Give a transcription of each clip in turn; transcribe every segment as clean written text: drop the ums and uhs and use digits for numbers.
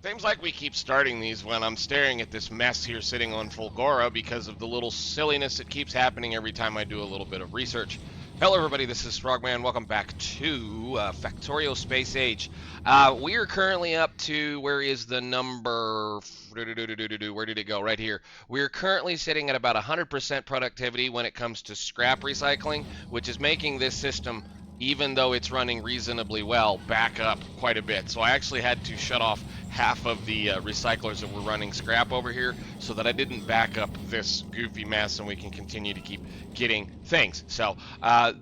Seems like we keep starting these when I'm staring at this mess here sitting on Fulgora because of the little silliness that keeps happening every time I do a little bit of research. Hello everybody, this is Frogman. Welcome back to Factorio Space Age. We are currently up to, where is the number, where did it go? Right here. We're currently sitting at about 100% productivity when it comes to scrap recycling, which is making this system, even though it's running reasonably well, back up quite a bit. So I actually had to shut off half of the recyclers that were running scrap over here so that I didn't back up this goofy mess and we can continue to keep getting things. So our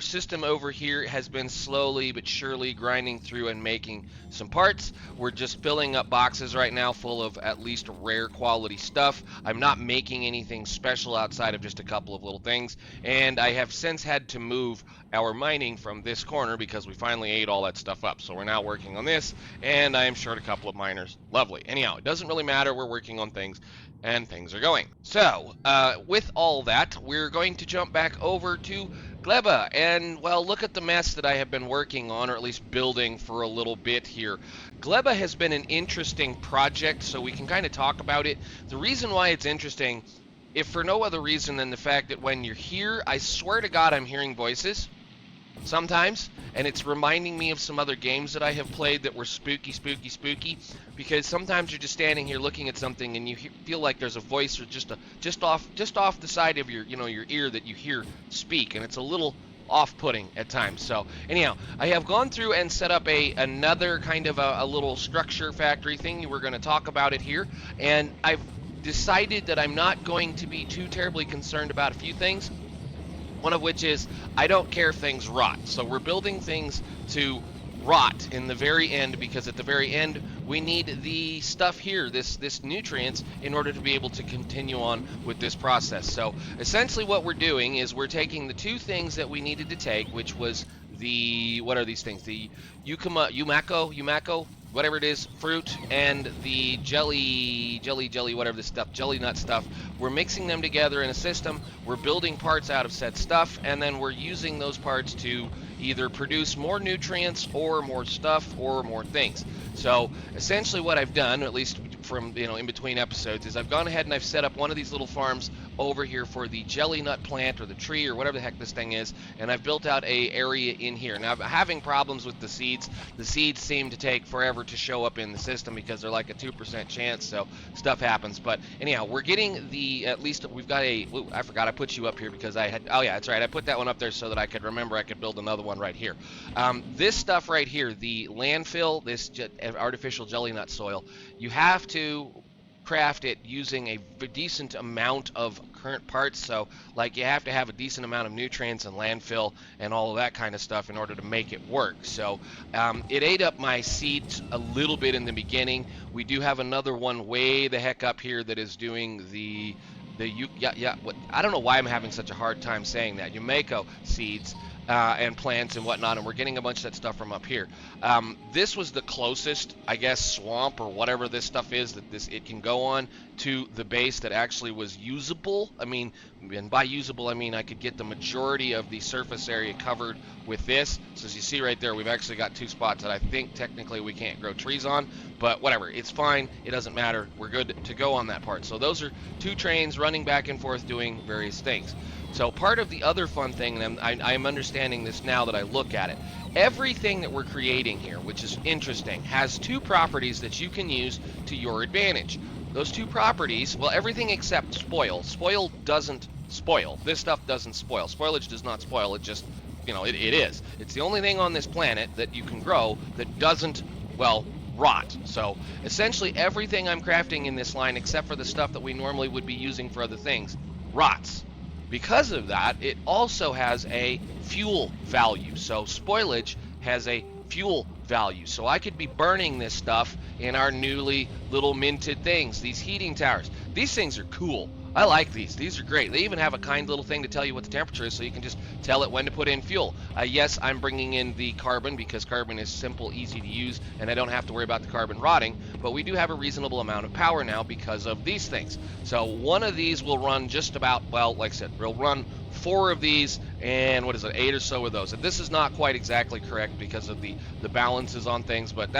system over here has been slowly but surely grinding through and making some parts. We're just filling up boxes right now full of at least rare quality stuff. I'm not making anything special outside of just a couple of little things, and I have since had to move our mining from this corner because we finally ate all that stuff up. So we're now working on this, and I am short a couple of miners. Lovely. Anyhow, it doesn't really matter. We're working on things, and things are going. So, with all that, we're going to jump back over to Gleba, and well, look at the mess that I have been working on, or at least building for a little bit here. Gleba has been an interesting project, so we can kind of talk about it. The reason why it's interesting, if for no other reason than the fact that when you're here, I swear to God I'm hearing voices sometimes, and it's reminding me of some other games that I have played that were spooky, because sometimes you're just standing here looking at something and you feel like there's a voice or just off the side of your your ear that you hear speak, and it's a little off-putting at times. So anyhow, I have gone through and set up another kind of a little structure factory thing. We're going to talk about it here, and I've decided that I'm not going to be too terribly concerned about a few things. One of which is I don't care if things rot. So we're building things to rot in the very end, because at the very end we need the stuff here, this nutrients, in order to be able to continue on with this process. So essentially what we're doing is we're taking the two things that we needed to take, which was the, what are these things? The Yumako, whatever it is, fruit, and the jelly, whatever this stuff, jelly nut stuff. We're mixing them together in a system. We're building parts out of said stuff, and then we're using those parts to either produce more nutrients or more stuff or more things. So essentially what I've done, at least from in between episodes, is I've gone ahead and I've set up one of these little farms over here for the jelly nut plant or the tree or whatever the heck this thing is, and I've built out a area in here. Now I'm having problems with the seeds. The seeds seem to take forever to show up in the system because they're like a 2% chance, so stuff happens. But anyhow, we're getting the, at least we've got a, ooh, I forgot I put you up here because I had, oh yeah, that's right, I put that one up there so that I could remember I could build another one right here. This stuff right here, the landfill, this artificial jelly nut soil, you have to craft it using a decent amount of current parts. So like you have to have a decent amount of nutrients and landfill and all of that kind of stuff in order to make it work. So it ate up my seeds a little bit in the beginning. We do have another one way the heck up here that is doing I don't know why I'm having such a hard time saying that, Yumako seeds and plants and whatnot, and we're getting a bunch of that stuff from up here. This was the closest, I guess, swamp or whatever this stuff is that it can go on to the base that actually was usable. I mean, and by usable I mean I could get the majority of the surface area covered with this. So as you see right there, we've actually got two spots that I think technically we can't grow trees on, but whatever, it's fine, it doesn't matter, we're good to go on that part. So those are two trains running back and forth doing various things. So part of the other fun thing, and I'm understanding this now that I look at it, everything that we're creating here, which is interesting, has two properties that you can use to your advantage. Those two properties, well, everything except spoil. Spoil doesn't spoil. This stuff doesn't spoil. Spoilage does not spoil. It just, it is. It's the only thing on this planet that you can grow that doesn't, well, rot. So essentially everything I'm crafting in this line, except for the stuff that we normally would be using for other things, rots. Because of that, it also has a fuel value. So spoilage has a fuel value. So I could be burning this stuff in our newly little minted things, these heating towers. These things are cool. I like these. These are great. They even have a kind little thing to tell you what the temperature is, so you can just tell it when to put in fuel. Yes, I'm bringing in the carbon because carbon is simple, easy to use, and I don't have to worry about the carbon rotting, but we do have a reasonable amount of power now because of these things. So one of these will run just about, well, like I said, we'll run 4 of these and what is it, 8 or so of those. And this is not quite exactly correct because of the balances on things, but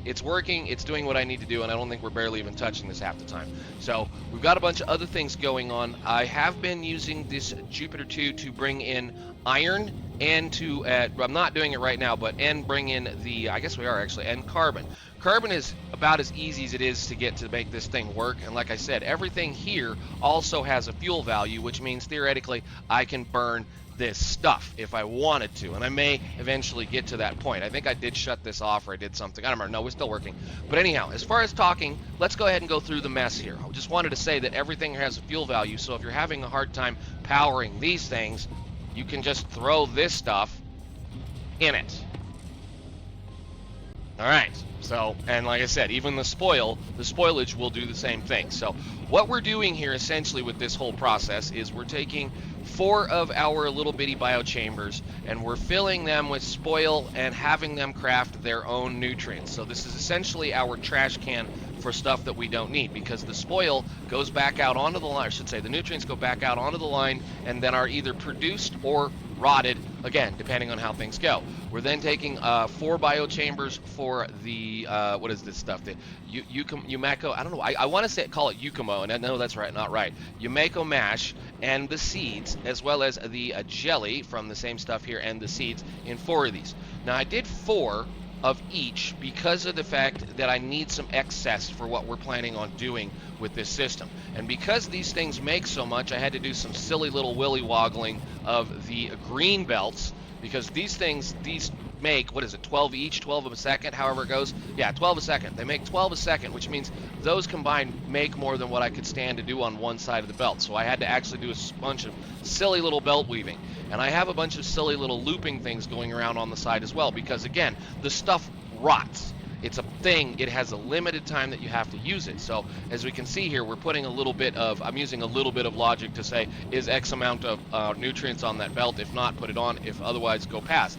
it's working, it's doing what I need to do, and I don't think we're barely even touching this half the time. So we've got a bunch of other things going on. I have been using this Jupiter 2 to bring in iron and to, I'm not doing it right now, and bring in the, I guess we are actually, and carbon. Carbon is about as easy as it is to get to make this thing work, and like I said, everything here also has a fuel value, which means theoretically I can burn this stuff if I wanted to, and I may eventually get to that point. I think I did shut this off, or I did something. I don't remember. No, we're still working. But anyhow, as far as talking, let's go ahead and go through the mess here. I just wanted to say that everything has a fuel value, so if you're having a hard time powering these things, you can just throw this stuff in it. All right, so, and like I said, even the spoilage will do the same thing. So what we're doing here essentially with this whole process is we're taking 4 of our little bitty biochambers and we're filling them with spoil and having them craft their own nutrients. So this is essentially our trash can for stuff that we don't need, because the spoil goes back out onto the line, I should say the nutrients go back out onto the line and then are either produced or rotted, again, depending on how things go. We're then taking 4 biochambers for the, what is this stuff? The Yumeko, I don't know, I want to call it Yukumo, and I know that's right, not right. Yumeko mash and the seeds, as well as the jelly from the same stuff here and the seeds in 4 of these. Now I did 4 of each because of the fact that I need some excess for what we're planning on doing with this system. And because these things make so much, I had to do some silly little willy woggling of the green belts, because these things, these make, what is it, 12 each, 12 a second, however it goes? Yeah, 12 a second. They make 12 a second, which means those combined make more than what I could stand to do on one side of the belt. So I had to actually do a bunch of silly little belt weaving. And I have a bunch of silly little looping things going around on the side as well, because again, the stuff rots. It's a thing, it has a limited time that you have to use it. So as we can see here, we're putting a little bit of, I'm using a little bit of logic to say, is X amount of nutrients on that belt? If not, put it on. If otherwise, go past.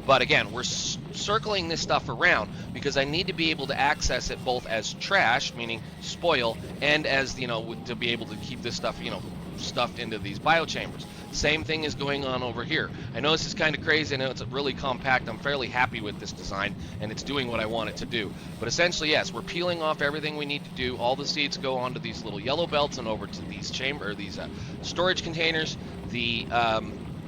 But again, we're circling this stuff around because I need to be able to access it both as trash, meaning spoil, and as, you know, to be able to keep this stuff, you know, stuffed into these biochambers. Same thing is going on over here. I know this is kind of crazy. I know it's really compact. I'm fairly happy with this design, and it's doing what I want it to do. But essentially, yes, we're peeling off everything we need to do. All the seeds go onto these little yellow belts and over to these storage containers. The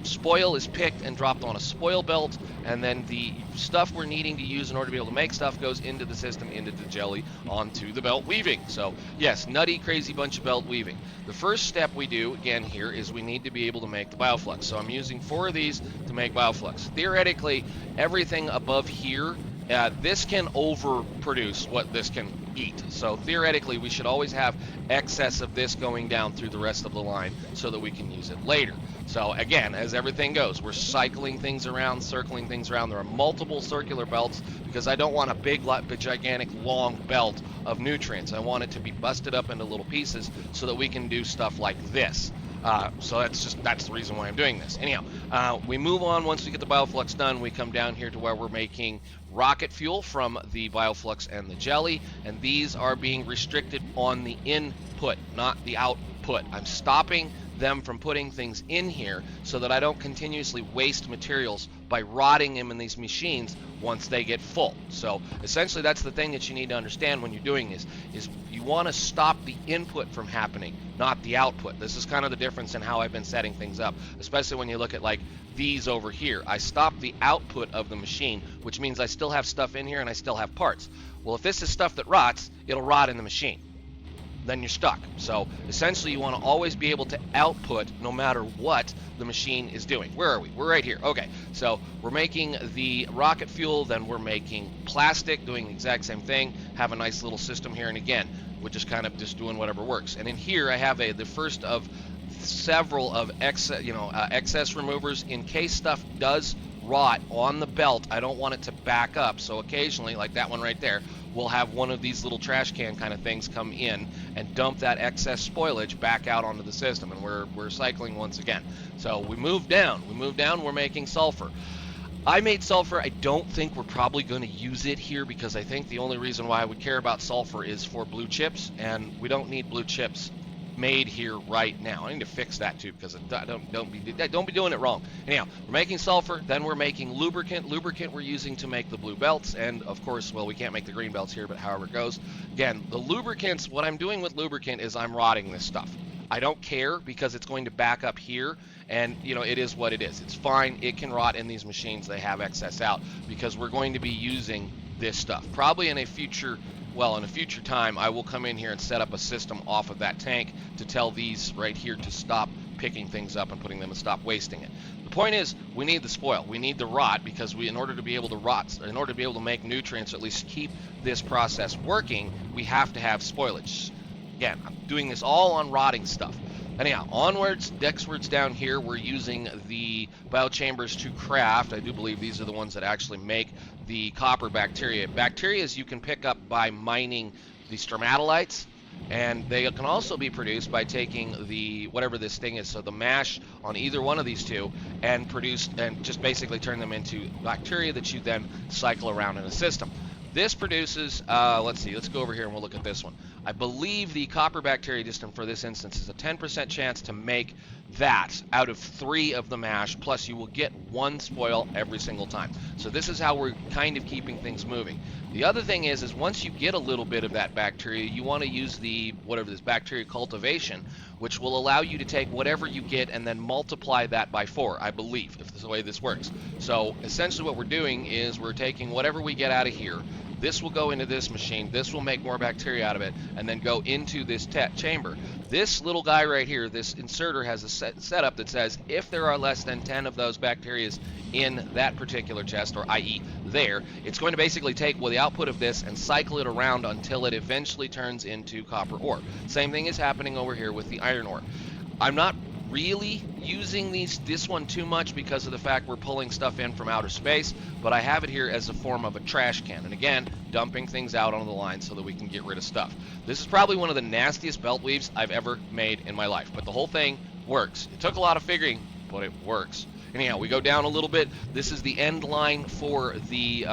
spoil is picked and dropped on a spoil belt, and then the stuff we're needing to use in order to be able to make stuff goes into the system, into the jelly, onto the belt weaving. So yes, nutty, crazy bunch of belt weaving. The first step we do, again here, is we need to be able to make the bioflux. So I'm using 4 of these to make bioflux. Theoretically, everything above here, this can overproduce what this can eat. So theoretically, we should always have excess of this going down through the rest of the line so that we can use it later. So again, as everything goes, we're cycling things around, circling things around. There are multiple circular belts because I don't want a big, gigantic, long belt of nutrients. I want it to be busted up into little pieces so that we can do stuff like this. So that's the reason why I'm doing this. Anyhow, we move on. Once we get the bioflux done, we come down here to where we're making rocket fuel from the bioflux and the jelly, and these are being restricted on the input, not the output. I'm stopping them from putting things in here so that I don't continuously waste materials by rotting them in these machines once they get full. So essentially that's the thing that you need to understand when you're doing this, is you want to stop the input from happening, not the output. This is kind of the difference in how I've been setting things up, especially when you look at like these over here. I stop the output of the machine, which means I still have stuff in here and I still have parts. Well, if this is stuff that rots, it'll rot in the machine. Then you're stuck. So essentially you want to always be able to output no matter what the machine is doing. Where are we? We're right here. Okay, so we're making the rocket fuel, then we're making plastic, doing the exact same thing. Have a nice little system here, and again, we're just kind of just doing whatever works. And in here I have the first of several of excess removers in case stuff does rot on the belt. I don't want it to back up, so occasionally, like that one right there, we'll have one of these little trash can kind of things come in and dump that excess spoilage back out onto the system, and we're cycling once again. So we move down, we're making sulfur. I made sulfur. I don't think we're probably going to use it here because I think the only reason why I would care about sulfur is for blue chips, and we don't need blue chips made here right now. I need to fix that too, because don't be doing it wrong. Anyhow, we're making sulfur, then we're making lubricant. Lubricant we're using to make the blue belts, and of course, well, we can't make the green belts here, but however it goes. Again, the lubricants, what I'm doing with lubricant is I'm rotting this stuff. I don't care, because it's going to back up here, and you know, it is what it is. It's fine. It can rot in these machines. They have excess out, because we're going to be using this stuff probably in a future time. I will come in here and set up a system off of that tank to tell these right here to stop picking things up and putting them and stop wasting it. The point is, we need the spoil, we need the rot, because in order to be able to make nutrients, or at least keep this process working, we have to have spoilage. Again, I'm doing this all on rotting stuff. Anyhow, onwards, dexwards down here, we're using the biochambers to craft. I do believe these are the ones that actually make the copper bacteria. Bacterias you can pick up by mining the stromatolites, and they can also be produced by taking the, whatever this thing is, so the mash on either one of these two, and just basically turn them into bacteria that you then cycle around in a system. This produces, let's go over here and we'll look at this one. I believe the copper bacteria, just for this instance, is a 10% chance to make that out of 3 of the mash, plus you will get 1 spoil every single time. So this is how we're kind of keeping things moving. The other thing is once you get a little bit of that bacteria, you want to use the, this bacteria cultivation, which will allow you to take whatever you get and then multiply that by 4, I believe, if this is the way this works. So essentially what we're doing is we're taking whatever we get out of here. This will go into this machine, this will make more bacteria out of it, and then go into this chamber. This little guy right here, this inserter, has a setup that says if there are less than 10 of those bacteria in that particular chest, or i.e. there, it's going to basically take the output of this and cycle it around until it eventually turns into copper ore. Same thing is happening over here with the iron ore. I'm not really using this one too much because of the fact we're pulling stuff in from outer space, but I have it here as a form of a trash can, and again, dumping things out onto the line so that we can get rid of stuff. This is probably one of the nastiest belt weaves I've ever made in my life, but the whole thing works. It took a lot of figuring, but it works. Anyhow, we go down a little bit. This is the end line for the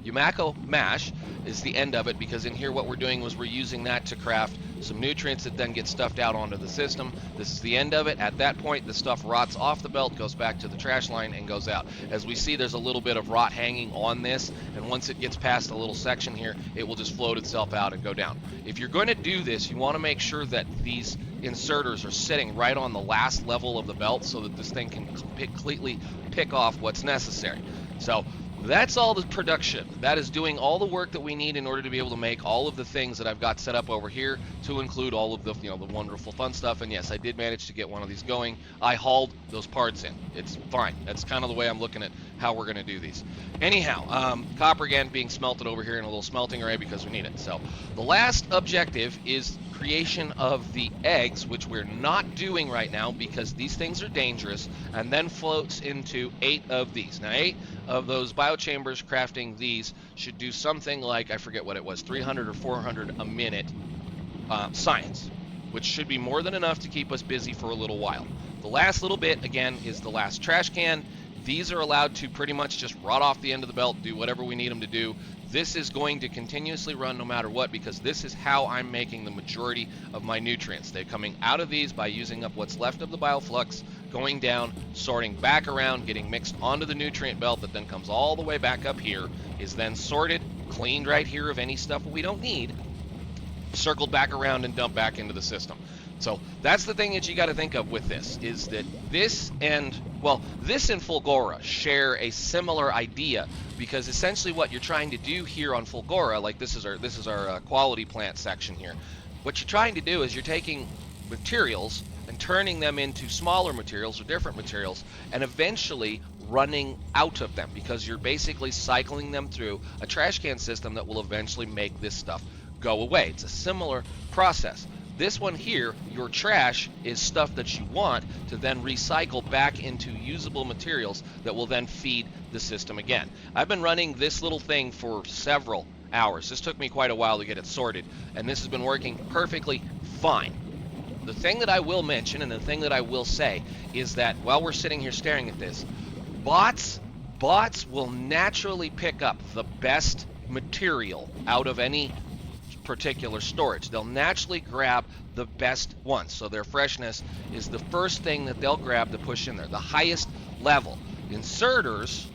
Yumako mash is the end of it, because in here what we're doing was we're using that to craft some nutrients that then get stuffed out onto the system. This is the end of it. At that point, the stuff rots off the belt, goes back to the trash line, and goes out. As we see, there's a little bit of rot hanging on this, and once it gets past a little section here, it will just float itself out and go down. If you're going to do this, you want to make sure that these inserters are sitting right on the last level of the belt so that this thing can completely pick off what's necessary. So that's all the production. That is doing all the work that we need in order to be able to make all of the things that I've got set up over here, to include all of the, the wonderful fun stuff. And yes, I did manage to get one of these going. I hauled those parts in. It's fine. That's kind of the way I'm looking at how we're going to do these. Anyhow, copper again being smelted over here in a little smelting array because we need it. So the last objective is creation of the eggs, which we're not doing right now because these things are dangerous, and then floats into 8 of these. Now 8 of those biochambers crafting these should do something like, I forget what it was, 300 or 400 a minute science, which should be more than enough to keep us busy for a little while. The last little bit, again, is the last trash can. These are allowed to pretty much just rot off the end of the belt, do whatever we need them to do. This is going to continuously run no matter what, because this is how I'm making the majority of my nutrients. They're coming out of these by using up what's left of the bioflux, going down, sorting back around, getting mixed onto the nutrient belt that then comes all the way back up here, is then sorted, cleaned right here of any stuff we don't need, circled back around and dumped back into the system. So that's the thing that you got to think of with this, is that this and, well, this and Fulgora share a similar idea, because essentially what you're trying to do here on Fulgora, like this is our quality plant section here, what you're trying to do is you're taking materials and turning them into smaller materials or different materials, and eventually running out of them, because you're basically cycling them through a trash can system that will eventually make this stuff go away. It's a similar process. This one here, your trash, is stuff that you want to then recycle back into usable materials that will then feed the system again. I've been running this little thing for several hours. This took me quite a while to get it sorted, and this has been working perfectly fine. The thing that I will mention, and the thing that I will say, is that while we're sitting here staring at this, bots will naturally pick up the best material out of any particular storage. They'll naturally grab the best ones. So their freshness is the first thing that they'll grab to push in there, the highest level. Inserters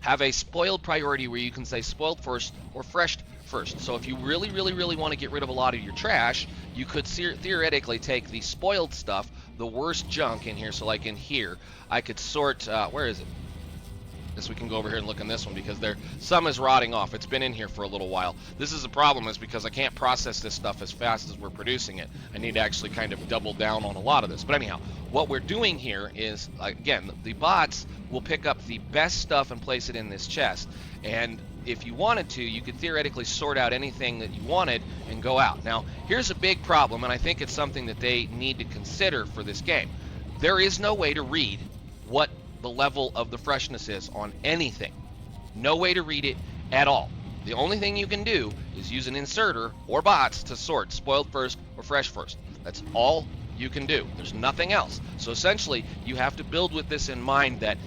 have a spoiled priority where you can say spoiled first or fresh first. So if you really want to get rid of a lot of your trash, you could theoretically take the spoiled stuff, the worst junk in here. So like in here, I could sort, where is it? Guess we can go over here and look in this one because some is rotting off. It's been in here for a little while. This is a problem is because I can't process this stuff as fast as we're producing it. I need to actually kind of double down on a lot of this. But anyhow, what we're doing here is, again, the bots will pick up the best stuff and place it in this chest. And if you wanted to, you could theoretically sort out anything that you wanted and go out. Now, here's a big problem, and I think it's something that they need to consider for this game. There is no way to read what the level of the freshness is on anything. No way to read it at all. The only thing you can do is use an inserter or bots to sort spoiled first or fresh first. That's all you can do. There's nothing else. So essentially, you have to build with this in mind that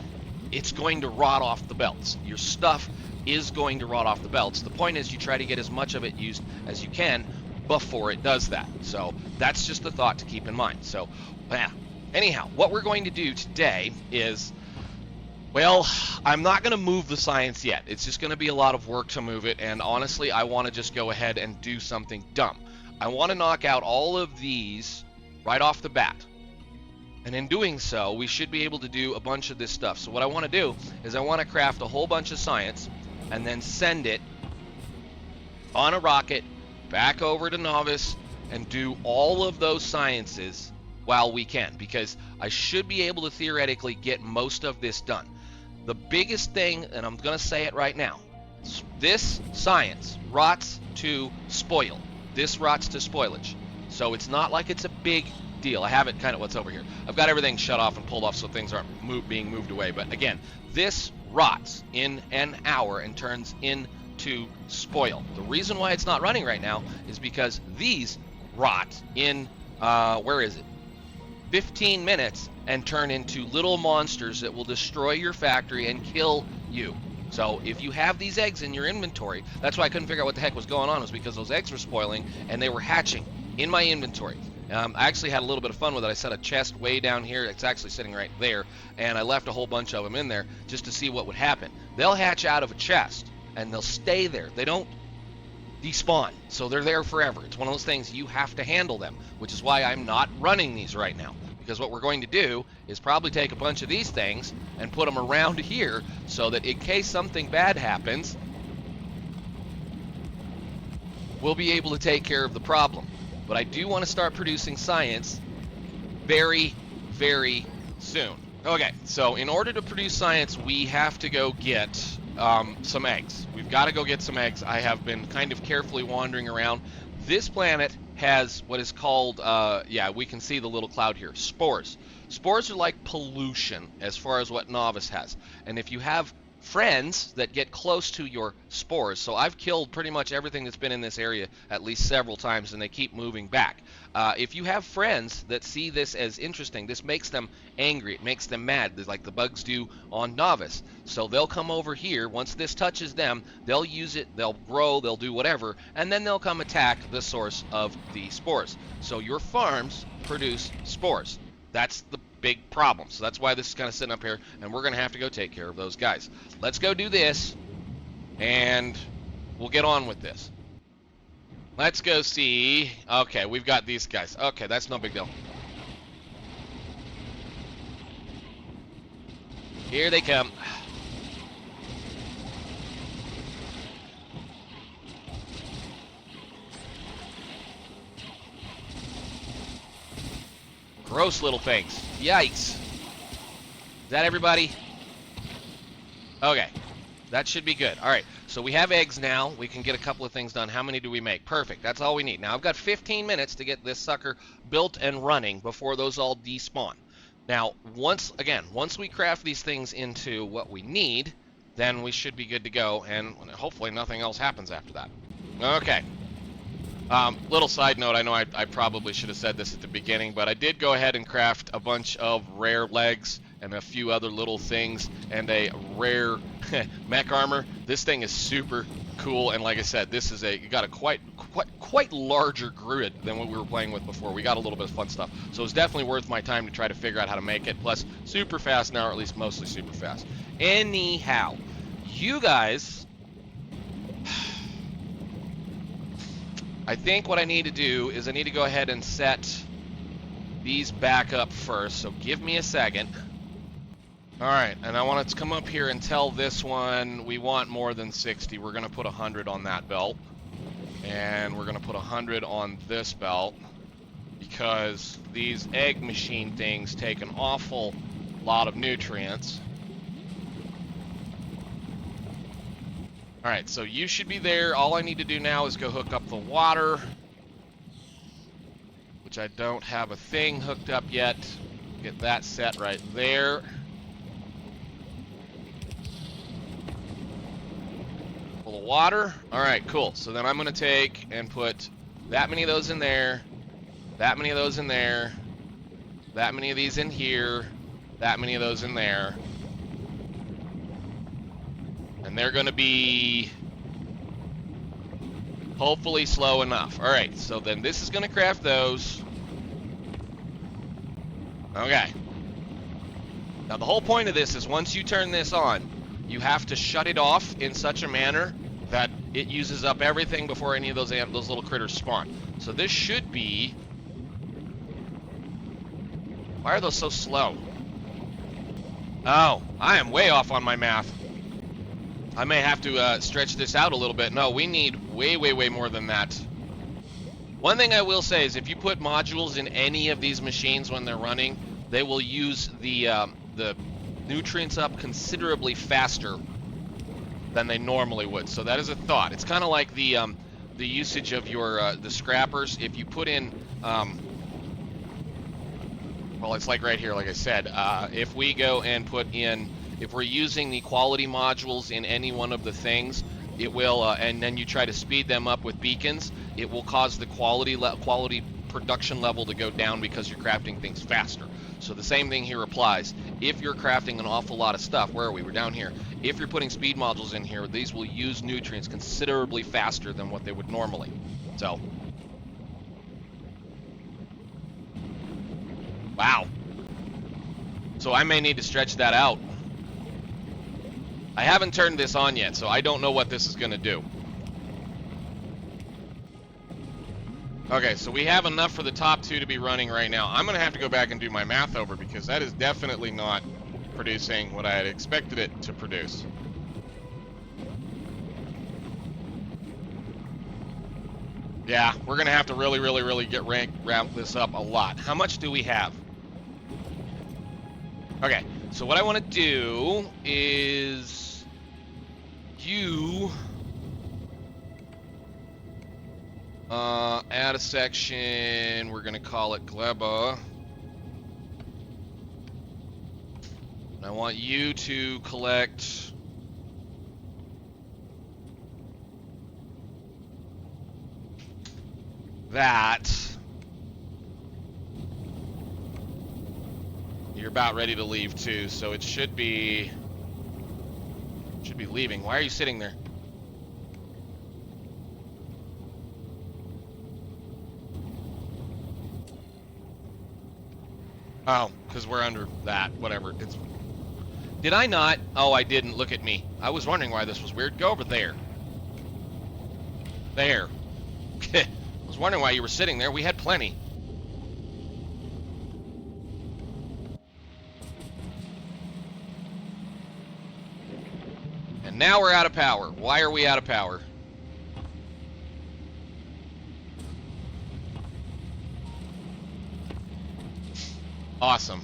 it's going to rot off the belts. Your stuff is going to rot off the belts. The point is you try to get as much of it used as you can before it does that. So that's just the thought to keep in mind. So, yeah. Anyhow, what we're going to do today is, well, I'm not going to move the science yet. It's just going to be a lot of work to move it, and honestly, I want to just go ahead and do something dumb. I want to knock out all of these right off the bat. And in doing so, we should be able to do a bunch of this stuff. So what I want to do is I want to craft a whole bunch of science and then send it on a rocket back over to Novice and do all of those sciences while we can, because I should be able to theoretically get most of this done. The biggest thing, and I'm going to say it right now, this science rots to spoil. This rots to spoilage. So it's not like it's a big deal. I have it kind of, what's over here? I've got everything shut off and pulled off so things aren't being moved away. But again, this rots in an hour and turns into spoil. The reason why it's not running right now is because these rot in, where is it? 15 minutes and turn into little monsters that will destroy your factory and kill you. So if you have these eggs in your inventory, that's why I couldn't figure out what the heck was going on, was because those eggs were spoiling and they were hatching in my inventory. I actually had a little bit of fun with it. I set a chest way down here. It's actually sitting right there, and I left a whole bunch of them in there just to see what would happen. They'll hatch out of a chest and they'll stay there. They don't despawn, so they're there forever. It's one of those things, you have to handle them, which is why I'm not running these right now. Because what we're going to do is probably take a bunch of these things and put them around here so that in case something bad happens, we'll be able to take care of the problem. But I do want to start producing science very, very soon. Okay, so in order to produce science, we have to go get some eggs. We've got to go get some eggs. I have been kind of carefully wandering around. This planet has what is called, yeah, we can see the little cloud here, spores. Spores are like pollution as far as what Novice has. And if you have friends that get close to your spores, so I've killed pretty much everything that's been in this area at least several times, and they keep moving back. If you have friends that see this as interesting, this makes them angry, it makes them mad, like the bugs do on Novice. So they'll come over here, once this touches them, they'll use it, they'll grow, they'll do whatever, and then they'll come attack the source of the spores. So your farms produce spores. That's the big problem. So that's why this is kind of sitting up here, and we're going to have to go take care of those guys. Let's go do this, and we'll get on with this. Let's go see. Okay, we've got these guys. Okay, that's no big deal. Here they come. Gross little things. Yikes. Is that everybody? Okay. That should be good. All right. So we have eggs now. We can get a couple of things done. How many do we make? Perfect. That's all we need. Now I've got 15 minutes to get this sucker built and running before those all despawn. Now, once we craft these things into what we need, then we should be good to go, and hopefully nothing else happens after that. Okay. Little side note, I know I probably should have said this at the beginning, but I did go ahead and craft a bunch of rare legs and a few other little things and a rare mech armor. This thing is super cool. And like I said, this is you got a quite larger grid than what we were playing with before. We got a little bit of fun stuff. So it's definitely worth my time to try to figure out how to make it. Plus, super fast now, or at least mostly super fast. Anyhow, you guys, I think what I need to do is I need to go ahead and set these back up first. So give me a second. All right, and I want to come up here and tell this one we want more than 60. We're going to put 100 on that belt. And we're going to put 100 on this belt because these egg machine things take an awful lot of nutrients. All right, so you should be there. All I need to do now is go hook up the water, which I don't have a thing hooked up yet. Get that set right there. Full of water. All right, cool. So then I'm going to take and put that many of those in there, that many of those in there, that many of these in here, that many of those in there. And they're going to be hopefully slow enough. All right, so then this is going to craft those. Okay. Now the whole point of this is once you turn this on, you have to shut it off in such a manner that it uses up everything before any of those little critters spawn. So this should be... Why are those so slow? Oh, I am way off on my math. I may have to stretch this out a little bit. No, we need way, way, way more than that. One thing I will say is if you put modules in any of these machines when they're running, they will use the nutrients up considerably faster than they normally would. So that is a thought. It's kind of like the usage of your the scrappers. If you put in, well, it's like right here, like I said, if we go and put in, if we're using the quality modules in any one of the things, it will, and then you try to speed them up with beacons, it will cause the quality production level to go down because you're crafting things faster. So the same thing here applies. If you're crafting an awful lot of stuff, where are we? We're down here. If you're putting speed modules in here, these will use nutrients considerably faster than what they would normally. So, wow. So I may need to stretch that out. I haven't turned this on yet, so I don't know what this is going to do. Okay, so we have enough for the top two to be running right now. I'm going to have to go back and do my math over because that is definitely not producing what I had expected it to produce. Yeah, we're going to have to really, really, really ramp this up a lot. How much do we have? Okay, so what I want to do is you add a section. We're going to call it Gleba. And I want you to collect that. You're about ready to leave too, so it should be leaving. Why are you sitting there? Oh, because we're under that. Whatever. Did I not? Oh, I didn't. Look at me. I was wondering why this was weird. Go over there. There. I was wondering why you were sitting there. We had plenty. And now we're out of power. Why are we out of power? Awesome.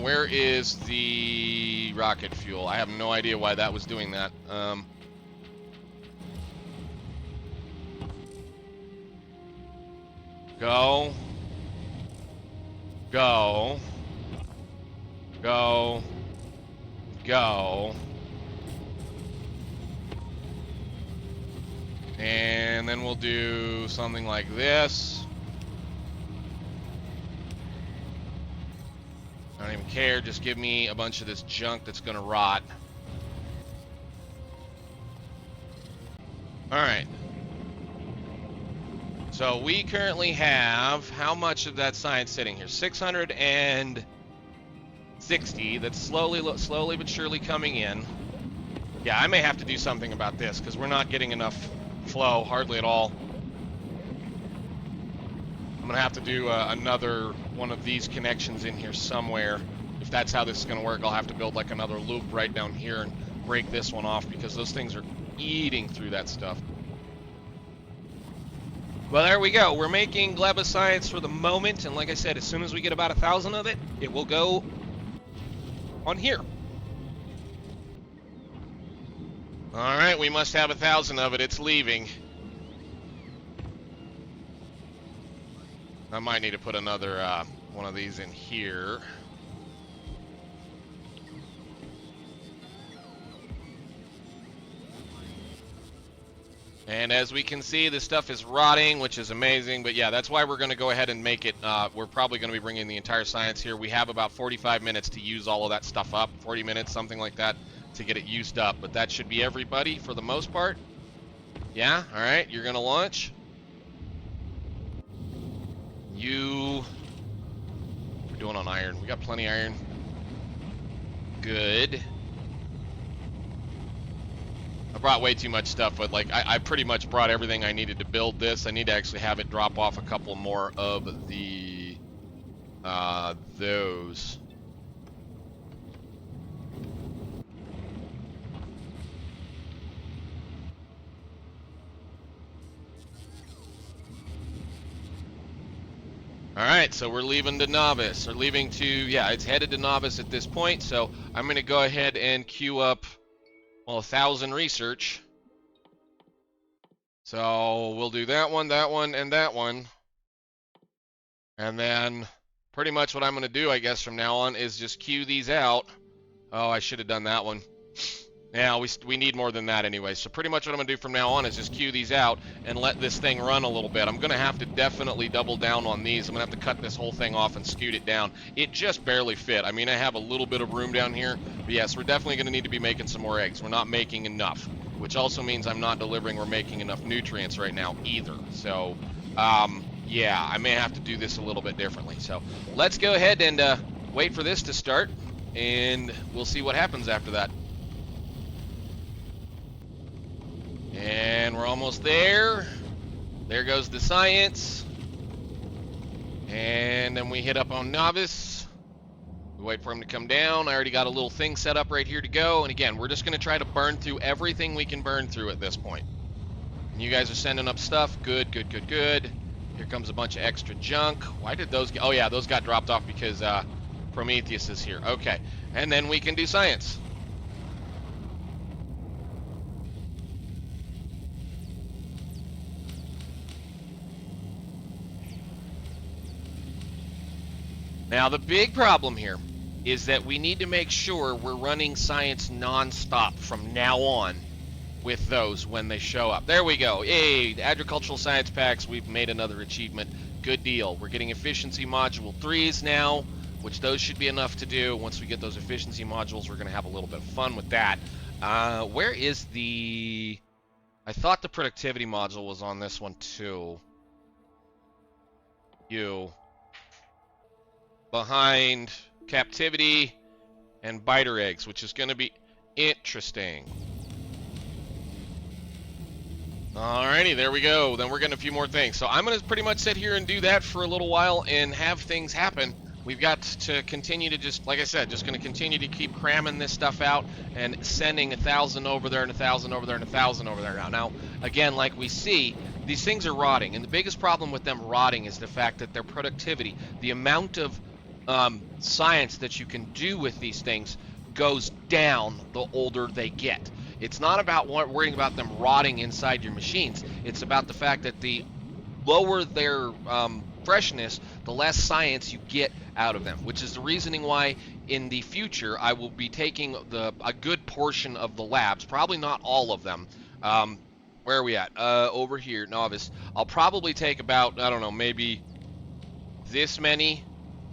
Where is the rocket fuel? I have no idea why that was doing that. Go. Go. Go. Go. And then we'll do something like this. I don't even care, just give me a bunch of this junk that's gonna rot. All right. So we currently have, how much of that science sitting here? 660. That's slowly but surely coming in. Yeah, I may have to do something about this because we're not getting enough flow, hardly at all. I'm gonna have to do another one of these connections in here somewhere. If that's how this is gonna work, I'll have to build like another loop right down here and break this one off because those things are eating through that stuff. Well, there we go. We're making Gleba science for the moment, and like I said, as soon as we get about 1,000 of it, it will go on here. All right, we must have 1,000 of it. It's leaving. I might need to put another one of these in here. And as we can see, this stuff is rotting, which is amazing. But yeah, that's why we're going to go ahead and make it. We're probably going to be bringing the entire science here. We have about 45 minutes to use all of that stuff up. 40 minutes, something like that, to get it used up. But that should be everybody for the most part. Yeah, all right, you're going to launch. We're doing on iron. We got plenty of iron. Good. I brought way too much stuff, but like I pretty much brought everything I needed to build this. I need to actually have it drop off a couple more of the those. All right, so we're leaving to novice, or leaving to, yeah, it's headed to novice at this point. So I'm going to go ahead and queue up, well, 1,000 research. So we'll do that one, and that one. And then pretty much what I'm going to do, I guess, from now on is just queue these out. Oh, I should have done that one. Yeah, we need more than that anyway. So pretty much what I'm going to do from now on is just queue these out and let this thing run a little bit. I'm going to have to definitely double down on these. I'm going to have to cut this whole thing off and scoot it down. It just barely fit. I mean, I have a little bit of room down here. But yes, we're definitely going to need to be making some more eggs. We're not making enough, which also means I'm not delivering or making enough nutrients right now either. So, yeah, I may have to do this a little bit differently. So let's go ahead and wait for this to start, and we'll see what happens after that. And we're almost there. There goes the science. And then we hit up on novice. We wait for him to come down. I already got a little thing set up right here to go. And again, we're just going to try to burn through everything we can burn through at this point. And you guys are sending up stuff. Good, good, good, good. Here comes a bunch of extra junk. Why did those get... Oh, yeah, those got dropped off because Prometheus is here. Okay. And then we can do science. Now, the big problem here is that we need to make sure we're running science non-stop from now on with those when they show up. There we go. Hey, the agricultural science packs, we've made another achievement. Good deal. We're getting efficiency module 3s now, which those should be enough to do. Once we get those efficiency modules, we're going to have a little bit of fun with that. Where is the... I thought the productivity module was on this one too. Behind captivity and biter eggs, which is going to be interesting. Alrighty, there we go. Then we're getting a few more things. So I'm going to pretty much sit here and do that for a little while and have things happen. We've got to continue to just, like I said, just going to continue to keep cramming this stuff out and sending 1,000 over there and 1,000 over there and 1,000 over there. Now, again, like we see, these things are rotting. And the biggest problem with them rotting is the fact that their productivity, the amount of science that you can do with these things goes down the older they get. It's not about worrying about them rotting inside your machines. It's about the fact that the lower their freshness, the less science you get out of them, which is the reasoning why in the future I will be taking a good portion of the labs, probably not all of them. Where are we at? Over here, novice. I'll probably take about, I don't know, maybe this many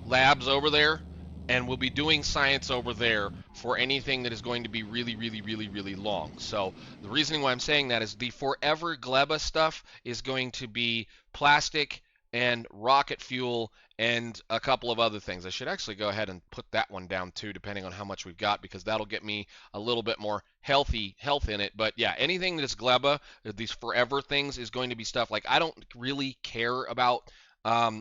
labs over there and we'll be doing science over there for anything that is going to be really, really, really, really long. So the reasoning why I'm saying that is the forever Gleba stuff is going to be plastic and rocket fuel and a couple of other things. I should actually go ahead and put that one down too, depending on how much we've got, because that'll get me a little bit more health in it. But yeah, anything that's Gleba, these forever things, is going to be stuff like I don't really care about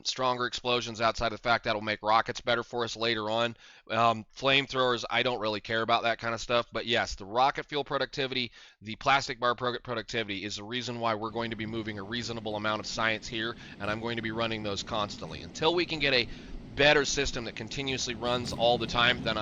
stronger explosions outside of the fact that'll make rockets better for us later on. Flamethrowers, I don't really care about that kind of stuff. But yes, the rocket fuel productivity, the plastic bar productivity is the reason why we're going to be moving a reasonable amount of science here, and I'm going to be running those constantly. Until we can get a better system that continuously runs all the time, then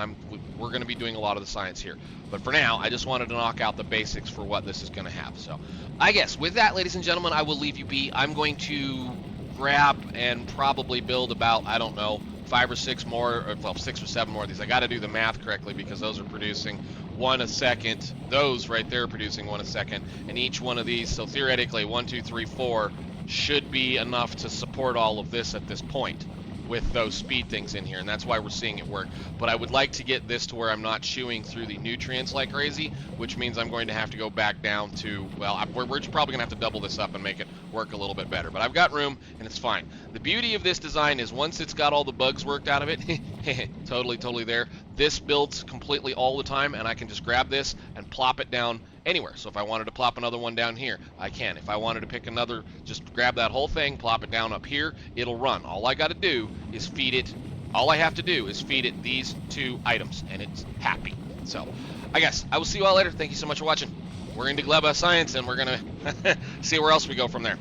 we're going to be doing a lot of the science here. But for now, I just wanted to knock out the basics for what this is going to have. So I guess with that, ladies and gentlemen, I will leave you be. I'm going to grab and probably build about, I don't know, 5 or 6 more, or well, 6 or 7 more of these. I got to do the math correctly because those are producing 1 a second. Those right there are producing 1 a second, and each one of these, so theoretically 1, 2, 3, 4 should be enough to support all of this at this point with those speed things in here, and that's why we're seeing it work. But I would like to get this to where I'm not chewing through the nutrients like crazy, which means I'm going to have to go back down to, well, we're probably going to have to double this up and make it work a little bit better. But I've got room, and it's fine. The beauty of this design is once it's got all the bugs worked out of it, totally there, this builds completely all the time, and I can just grab this and plop it down anywhere. So if I wanted to plop another one down here, I can. If I wanted to pick another, just grab that whole thing, plop it down up here, it'll run. All I got to do is feed it. All I have to do is feed it these 2 items, and it's happy. So I guess I will see you all later. Thank you so much for watching. We're into Gleba science, and we're going to see where else we go from there.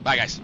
Bye, guys.